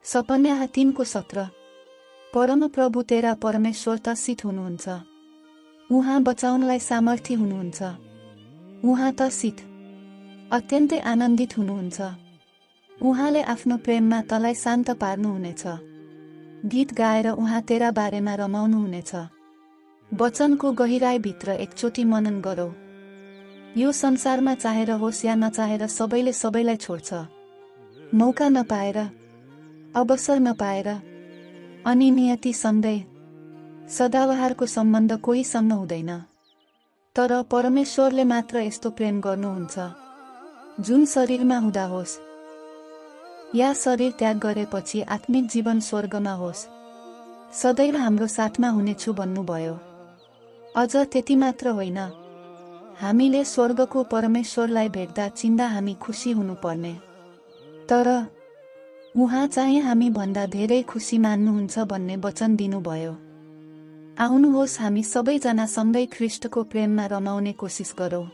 सपन्या 3 को 17। परमप्रभु तेरा परमेश्वर त शीत हुनुहुन्छ। उहाँ बचाउनलाई सामर्थ्य हुनुहुन्छ। उहाँ त शीत अत्यन्तै आनन्दित हुनुहुन्छ। उहाँले आफ्नो प्रेममा तँलाई शान्त पार्नुहुनेछ। गीत गाएर उहाँ तेरा बारेमा रमाउनुहुनेछ। वचनको गहिराईभित्र एकचोटि मनन गरौ। यो संसारमा चाहेर होस् या नचाहेर सबैले सबैलाई छोड्छ। मौका नपाएर, अवसर नपाएर, अनि नियति सन्देह, सदाबहारको सम्बन्ध कोहीसँग हुँदैन। तर परमेश्वरले मात्र यस्तो प्रेम गर्नुहुन्छ, जुन शरीरमा हुँदा होस् या शरीर त्याग गरेपछि आत्मिक जीवन स्वर्गमा होस्, सदैव हाम्रो साथमा हुनेछु भन्नुभयो। अझ त्यति मात्र होइन, हामीले स्वर्गको परमेश्वरलाई भेट्दा चिन्दा हामी खुसी हुनुपर्ने। तर उहाँ चाहिँ हामी भन्दा धेरै खुसी मान्नुहुन्छ भन्ने वचन दिनुभयो। आउनुहोस् हामी सबैजना सँगै ख्रीष्टको प्रेममा रमाउने कोसिस गरौँ।